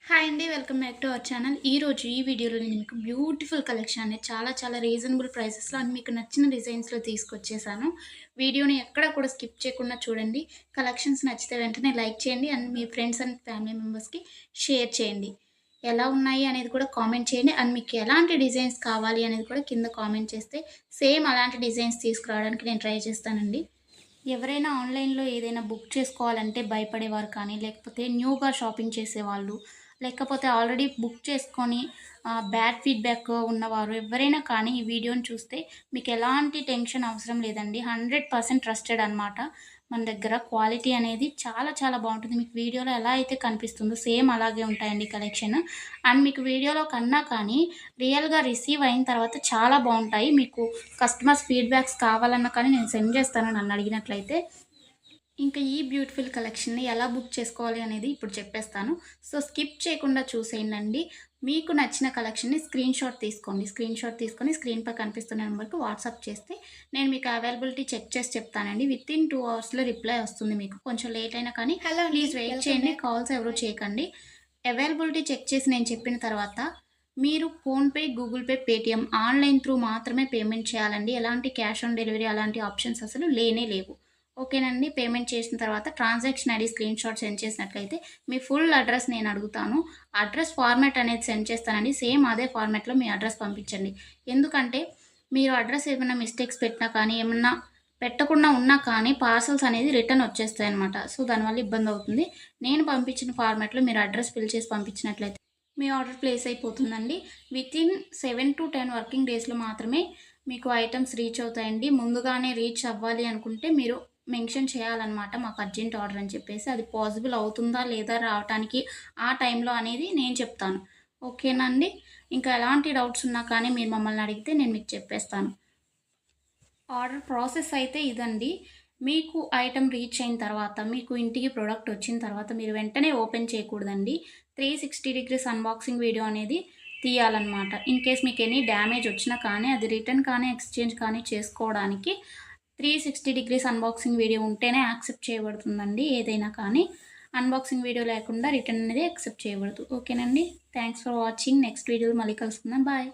Hi అండి. Welcome back to our channel. ఈరోజు ఈ వీడియోలో నేను మీకు బ్యూటిఫుల్ కలెక్షన్ అనేది చాలా రీజనబుల్ ప్రైసెస్‌లో అండ్ మీకు నచ్చిన డిజైన్స్‌లో తీసుకొచ్చేసాను. వీడియోని ఎక్కడ కూడా స్కిప్ చేయకుండా చూడండి. కలెక్షన్స్ నచ్చితే వెంటనే లైక్ చేయండి and me friends and family మెంబర్స్‌కి షేర్ చేయండి. ఎలా ఉన్నాయి అనేది కూడా కామెంట్ చేయండి. అండ్ మీకు ఎలాంటి డిజైన్స్ కావాలి అనేది కూడా కింద కామెంట్ చేస్తే సేమ్ అలాంటి డిజైన్స్ తీసుకురావడానికి నేను ట్రై చేస్తానండి. ఎవరైనా ఆన్‌లైన్‌లో ఏదైనా బుక్ చేసుకోవాలంటే భయపడేవారు కానీ, లేకపోతే న్యూగా షాపింగ్ చేసేవాళ్ళు, లేకపోతే ఆల్రెడీ బుక్ చేసుకొని బ్యాడ్ ఫీడ్‌బ్యాక్ ఉన్నవారు ఎవ్వరైనా కానీ ఈ వీడియోని చూస్తే మీకు ఎలాంటి టెన్షన్ అవసరం లేదండి. 100% ట్రస్టెడ్ అనమాట. మన దగ్గర క్వాలిటీ అనేది చాలా బావుంటుంది. మీకు వీడియోలో ఎలా అయితే కనిపిస్తుందో సేమ్ అలాగే ఉంటాయండి కలెక్షన్. అండ్ మీకు వీడియోలో కన్నా కానీ రియల్‌గా రిసీవ్ అయిన తర్వాత చాలా బావుంటాయి. మీకు కస్టమర్స్ ఫీడ్‌బ్యాక్స్ కావాలన్నా కానీ నేను సెండ్ చేస్తాను నన్నడిగినట్లయితే. ఇంకా ఈ బ్యూటిఫుల్ కలెక్షన్‌ని ఎలా బుక్ చేసుకోవాలి అనేది ఇప్పుడు చెప్పేస్తాను. సో, స్కిప్ చేయకుండా చూసేయండండి. మీకు నచ్చిన కలెక్షన్‌ని స్క్రీన్‌షాట్ తీసుకోండి. స్క్రీన్‌షాట్ తీసుకొని స్క్రీన్‌పై కనిపిస్తున్న నంబర్‌కి వాట్సాప్ చేస్తే నేను మీకు అవైలబిలిటీ చెక్ చేసి చెప్తానండి. వితిన్ 2 అవర్స్‌లో రిప్లై వస్తుంది మీకు. కొంచెం లేట్ అయినా కానీ హలో అండి. ప్లీజ్ వెయిట్ వెల్కమ్ చేయండి. బ్యాక్. కాల్స్ ఎవరు చేయకండి. అవైలబిలిటీ చెక్ చేసి నేను చెప్పిన తర్వాత మీరు PhonePe, Google pay, Paytm online through మాత్రమే పేమెంట్ చేయాలండి. ఎలాంటి క్యాష్ ఆన్ డెలివరీ అలాంటి ఆప్షన్స్ అసలు లేనే లేవు. ఓకేనండి. పేమెంట్ చేసిన తర్వాత ట్రాన్సాక్షన్ ఐడీ స్క్రీన్‌షాట్ సెండ్ చేసినట్లయితే మీ ఫుల్ అడ్రెస్ నేను అడుగుతాను. అడ్రెస్ ఫార్మాట్ అనేది సెండ్ చేస్తానండి. సేమ్ అదే ఫార్మాట్‌లో మీ అడ్రెస్ పంపించండి. ఎందుకంటే మీరు అడ్రెస్ ఏమైనా మిస్టేక్స్ పెట్టినా కానీ, ఏమన్నా పెట్టకుండా ఉన్నా కానీ పార్సెల్స్ అనేది రిటర్న్ వచ్చేస్తాయన్నమాట. సో, దానివల్ల ఇబ్బందవుతుంది. నేను పంపించిన ఫార్మాట్‌లో మీరు అడ్రెస్ ఫిల్ చేసి పంపించినట్లయితే మీ ఆర్డర్ ప్లేస్ అయిపోతుందండి. వితిన్ 7-10 వర్కింగ్ డేస్‌లో మాత్రమే మీకు ఐటెమ్స్ రీచ్ అవుతాయండి. ముందుగానే రీచ్ అవ్వాలి అనుకుంటే మీరు మెన్షన్ చేయాలన్నమాట. మాకు అర్జెంట్ ఆర్డర్ అని చెప్పేసి. అది పాసిబుల్ అవుతుందా లేదా రావటానికి ఆ టైంలో అనేది నేను చెప్తాను. ఓకేనా అండి? ఇంకా ఎలాంటి డౌట్స్ ఉన్నా కానీ మీరు మమ్మల్ని అడిగితే నేను మీకు చెప్పేస్తాను. ఆర్డర్ ప్రాసెస్ అయితే ఇదండి. మీకు ఐటెమ్ రీచ్ అయిన తర్వాత, మీకు ఇంటికి ప్రొడక్ట్ వచ్చిన తర్వాత మీరు వెంటనే ఓపెన్ చేయకూడదండి. 360 డిగ్రీస్ అన్బాక్సింగ్ వీడియో అనేది తీయాలన్నమాట. ఇన్ కేస్ మీకు ఎనీ డ్యామేజ్ వచ్చినా కానీ, అది రిటర్న్ కానీ, ఎక్స్‌చేంజ్ కానీ చేసుకోవడానికి 360 డిగ్రీస్ అన్బాక్సింగ్ వీడియో ఉంటేనే యాక్సెప్ట్ చేయబడుతుందండి ఏదైనా కానీ. అన్బాక్సింగ్ వీడియో లేకుండా రిటర్న్ అనేది యాక్సెప్ట్ చేయబడదు. ఓకేనండి. Thanks for watching. నెక్స్ట్ వీడియోలో మళ్ళీ కలుసుకుందాం. బాయ్.